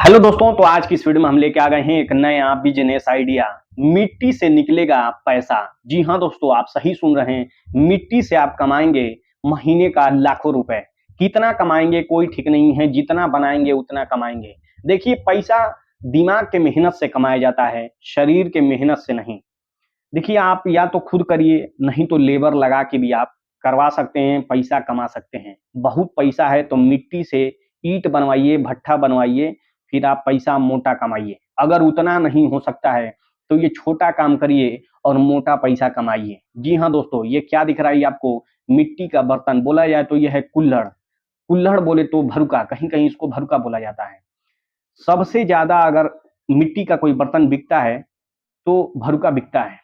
Hello दोस्तों, तो आज की इस वीडियो में हम लेके आ गए हैं एक नया बिजनेस आइडिया। मिट्टी से निकलेगा पैसा। जी हाँ दोस्तों, आप सही सुन रहे हैं। मिट्टी से आप कमाएंगे महीने का लाखों रुपए। कितना कमाएंगे कोई ठीक नहीं है, जितना बनाएंगे उतना कमाएंगे। देखिए, पैसा दिमाग के मेहनत से कमाया जाता है, शरीर के मेहनत से नहीं। देखिए, आप या तो खुद करिए, नहीं तो लेबर लगा के भी आप करवा सकते हैं, पैसा कमा सकते हैं। बहुत पैसा है तो मिट्टी से ईंट बनवाइए, भट्ठा बनवाइए, फिर आप पैसा मोटा कमाइए। अगर उतना नहीं हो सकता है तो ये छोटा काम करिए और मोटा पैसा कमाइए। जी हाँ दोस्तों, ये क्या दिख रहा है ये आपको? मिट्टी का बर्तन। बोला जाए तो ये है कुल्हड़। कुल्हड़ बोले तो भरुका, कहीं-कहीं इसको भरुका बोला जाता है। सबसे ज़्यादा अगर मिट्टी का कोई बर्तन बिकता है तो भरुका बिकता है।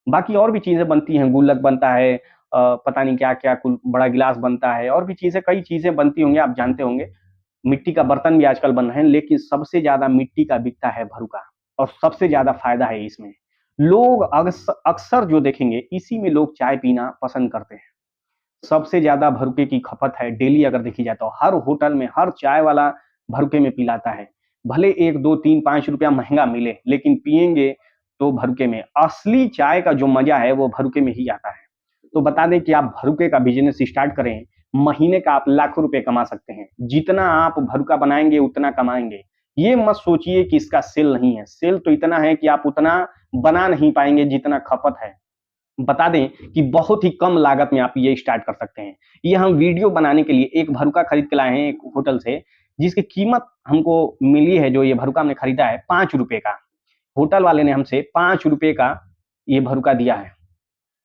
बाकी और भी चीज़ें बनती हैं, गुल्लक बनता है, पता नहीं क्या-क्या कुल बड़ा गिलास बनता है, और भी चीज़ें, कई चीज़ें बनती होंगी, आप जानते होंगे। मिट्टी का बर्तन भी आजकल बन रहे हैं, लेकिन सबसे ज़्यादा मिट्टी का बिकता है भरुका, और सबसे ज़्यादा फ़ायदा है इसमें। लोग अक्सर जो देखेंगे, इसी में लोग चाय पीना पसंद करते हैं। सबसे ज़्यादा भरुके की खपत है, डेली अगर देखी जाए तो हर होटल में हर चाय वाला भरुके में पिलाता है। भले 1, 2, 3, ₹5 महँगा मिले, लेकिन पिएँगे तो भरुके में। असली चाय का जो मज़ा है वो भरुके में ही आता है। तो बता दें कि आप भरुके का बिज़नेस स्टार्ट करें, महीने का आप लाखों रुपए कमा सकते हैं। जितना आप भरुका बनाएँगे उतना कमाएँगे। ये मत सोचिए कि इसका सेल नहीं है, सेल तो इतना है कि आप उतना बना नहीं पाएँगे जितना खपत है। बता दें कि बहुत ही कम लागत में आप ये स्टार्ट कर सकते हैं। ये हम वीडियो बनाने के लिए एक भरुका खरीद के लाए हैं एक होटल से, जिसकी कीमत हमको मिली है, जो ये भरुका हमने खरीदा है ₹5 का। होटल वाले ने हमसे ₹5 का ये भरुका दिया है।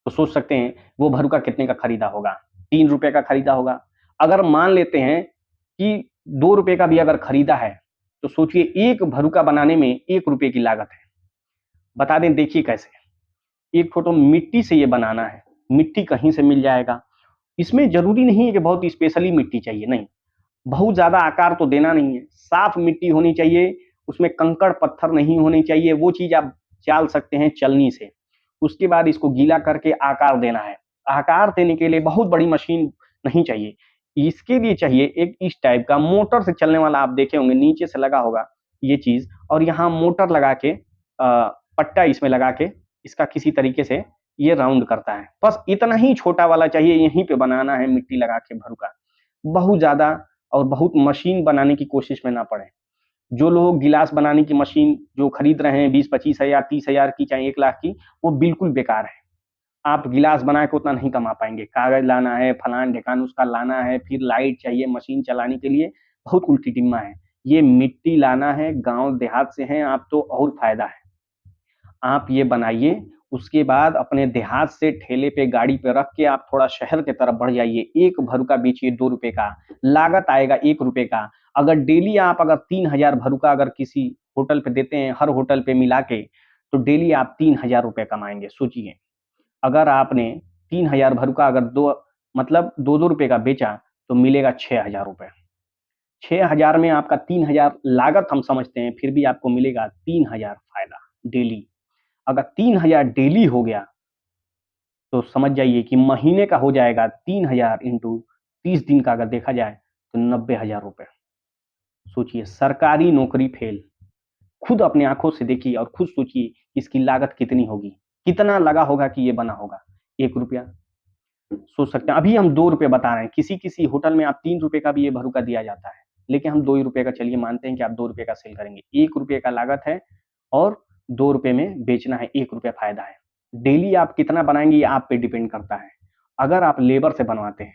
तो सोच सकते हैं वो भरुका कितने का खरीदा होगा? ₹3 का खरीदा होगा। अगर मान लेते हैं कि ₹2 का भी अगर खरीदा है, तो सोचिए एक भरुका बनाने में ₹1 की लागत है। बता दें, देखिए कैसे? एक फोटो मिट्टी से ये बनाना है, मिट्टी कहीं से मिल जाएगा। इसमें ज़रूरी नहीं है कि बहुत स्पेशली मिट्टी चाहिए, नहीं। बहुत ज़्यादा आकार तो देना नहीं है, साफ मिट्टी होनी चाहिए, उसमें कंकड़-पत्थर नहीं होने चाहिए, वो चीज़ आप चाल सकते हैं छलनी से। उसके बाद इसको गीला करके आकार देना है। आकार देने के लिए बहुत बड़ी मशीन नहीं चाहिए, इसके लिए चाहिए एक इस टाइप का मोटर से चलने वाला, आप देखे होंगे नीचे से लगा होगा ये चीज़, और यहाँ मोटर लगा के पट्टा इसमें लगा के इसका किसी तरीके से ये राउंड करता है। बस इतना ही छोटा वाला चाहिए, यहीं पे बनाना है मिट्टी लगा के भरुका। बहुत ज़्यादा और बहुत मशीन बनाने की कोशिश में ना पड़े। जो लोग गिलास बनाने की मशीन जो खरीद रहे हैं 20-25 हज़ार, 30 हज़ार की, चाहे 1 लाख की, वो बिल्कुल बेकार है। आप गिलास बना के उतना नहीं कमा पाएँगे। कागज़ लाना है, फलान-ढिकान उसका लाना है, फिर लाइट चाहिए मशीन चलाने के लिए, बहुत उल्टी-टिम्मा है। ये मिट्टी लाना है, गाँव देहात से हैं आप तो और फ़ायदा है। आप ये बनाइए, उसके बाद अपने देहात से ठेले पे गाड़ी पे रख के आप थोड़ा शहर की तरफ बढ़ जाइए। एक भरुका बेचिए ₹2 का, लागत आएगा ₹1 का। अगर डेली आप अगर 3000 भरुका अगर किसी होटल पे देते हैं, हर होटल पे मिला के, तो डेली आप ₹3000 कमाएँगे, सोचिए। अगर आपने 3000 भरुका अगर 2 मतलब 2-2 रुपए का बेचा, तो मिलेगा ₹6000। 6000 में आपका 3000 लागत हम समझते हैं, फिर भी आपको मिलेगा 3000 फ़ायदा डेली। अगर 3000 डेली हो गया, तो समझ जाइए कि महीने का हो जाएगा 3000 इंटू 30 दिन का, अगर देखा जाए तो ₹90,000। सोचिए, सरकारी नौकरी फेल। खुद अपनी आँखों से देखिए और खुद सोचिए इसकी लागत कितनी होगी? कितना लगा होगा कि ये बना होगा? ₹1। सोच सकते हैं, अभी हम ₹2 बता रहे हैं, किसी-किसी होटल में आप ₹3 का भी ये भरुका दिया जाता है। लेकिन हम ₹2 का चलिए मानते हैं कि आप ₹2 का सेल करेंगे। ₹1 का लागत है और ₹2 में बेचना है, ₹1 फ़ायदा है। डेली आप कितना बनाएँगे ये आप पे डिपेंड करता है। अगर आप लेबर से बनवाते हैं,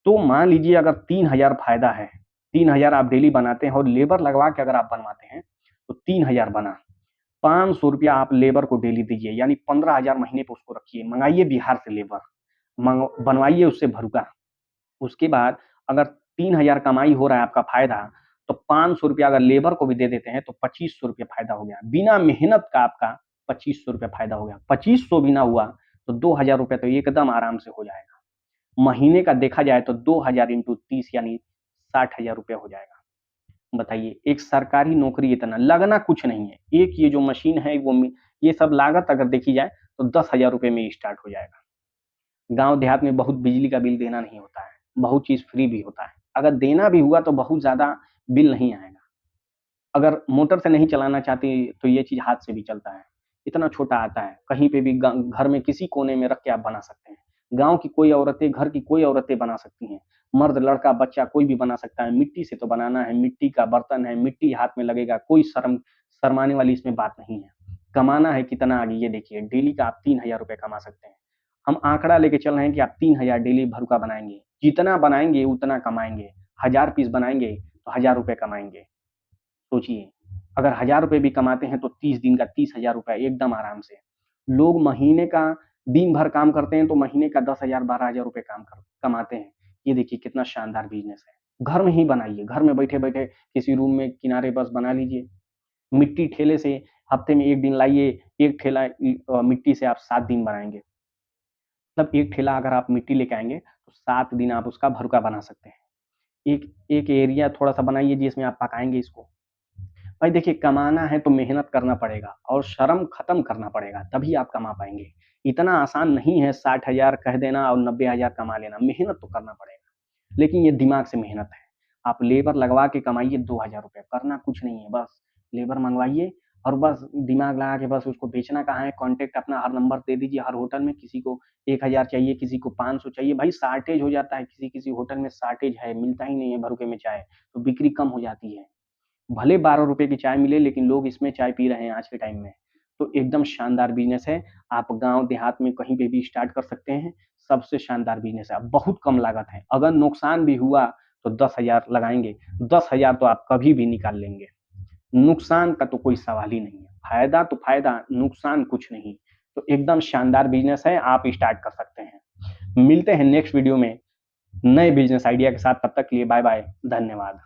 तो मान लीजिए अगर 3000 फ़ायदा है, 3000 आप डेली बनाते हैं और लेबर लगवा के अगर आप बनवाते हैं, तो 3000 बना। ₹500 आप लेबर को डेली दीजिए, यानी 15,000 महीने पे उसको रखिए। मँगाइए बिहार से लेबर, बनवाइए उससे भरुका। उसके बाद अगर 3000 कमाई हो रहा है आपका फ़ायदा, तो ₹500 अगर लेबर को भी दे देते हैं, तो ₹2500 फ़ायदा हो गया। बिना मेहनत का आपका ₹2500 फ़ायदा हो गया। 2500 भी ना हुआ, तो ₹2000 तो एकदम आराम से हो जाएगा। महीने का देखा जाए तो 2000 इंटू 30 यानी ₹60,000 हो जाएगा। बताइए, एक सरकारी नौकरी इतना लगना कुछ नहीं है। एक ये जो मशीन है वो ये सब लागत अगर देखी जाए तो ₹10,000 में ही स्टार्ट हो जाएगा। गाँव देहात में बहुत बिजली का बिल देना नहीं होता है, बहुत चीज़ फ्री भी होता है। अगर देना भी हुआ तो बहुत ज़्यादा बिल नहीं आएगा। अगर मोटर से नहीं चलाना चाहती तो ये चीज़ हाथ से भी चलता है। इतना छोटा आता है, कहीं पे भी ग घर में किसी कोने में रख के आप बना सकते हैं। गाँव की कोई औरतें, घर की कोई औरतें बना सकती हैं। मर्द, लड़का, बच्चा कोई भी बना सकता है। मिट्टी से तो बनाना है, मिट्टी का बर्तन है, मिट्टी हाथ में लगेगा, कोई शर्माने वाली इसमें बात नहीं है। कमाना है कितना आगे ये देखिए, डेली का आप 3000 रुपए कमा सकते हैं। हम आंकड़ा लेके चल रहे हैं कि आप 3000 डेली भरुका बनाएँगे। जितना बनाएँगे उतना कमाएँगे। 1000 पीस बनाएँगे तो 1000 रुपए कमाएँगे। सोचिए, अगर 1000 रुपए भी कमाते हैं तो 30 दिन का 30,000 रुपए एकदम आराम से। लोग महीने का दिन भर काम करते हैं तो महीने का 10,000 12,000 रुपए कमाते हैं। ये देखिए कितना शानदार बिज़नेस है। घर में ही बनाइए, घर में बैठे-बैठे किसी रूम में किनारे बस बना लीजिए। मिट्टी ठेले से हफ्ते में 1 दिन लाइए, 1 ठेला मिट्टी से आप 7 दिन बनाएँगे। मतलब 1 ठेला अगर आप मिट्टी लेके आएँगे तो 7 दिन आप उसका भरुका बना सकते हैं। एक एक एरिया थोड़ा-सा बनाइए जिसमें आप पकाएँगे इसको। भाई देखिए, कमाना है तो मेहनत करना पड़ेगा और शर्म खत्म करना पड़ेगा, तभी आप कमा पाएँगे। इतना आसान नहीं है 60,000 कह देना और 90,000 कमा लेना, मेहनत तो करना पड़ेगा। लेकिन ये दिमाग से मेहनत है। आप लेबर लगवा के कमाइए 2000 रुपए, करना कुछ नहीं है, बस लेबर मँगवाइए और बस दिमाग लगा के बस उसको बेचना कहाँ है, कॉन्टैक्ट अपना हर नंबर दे दीजिए हर होटल में, किसी को 1000 चाहिए, किसी को 500 चाहिए, भाई शॉर्टेज हो जाता है, किसी-किसी होटल में शॉर्टेज है, मिलता ही नहीं है भरुके में चाय, तो बिक्री कम हो जाती है। भले 12 रुपए की चाय मिले लेकिन लोग इसमें चाय पी रहे हैं आज के टाइम में। तो एकदम शानदार बिज़नेस है। आप गाँव देहात में कहीं पे भी स्टार्ट कर सकते हैं। सबसे शानदार बिज़नेस है। बहुत कम लागत है। अगर नुकसान भी हुआ तो 10,000 लगाएँगे। 10,000 तो आप कभी भी निकाल लेंगे। नुकसान का तो कोई सवाल ही नहीं है। फ़ायदा तो फ़ायदा, नुकसान कुछ नहीं। तो एकदम शानदार बिज़नेस है, आप स्टार्ट कर सकते हैं। मिलते हैं नेक्स्ट वीडियो में नए बिज़नेस आइडिया के साथ। तब तक के लिए बाय-बाय। धन्यवाद।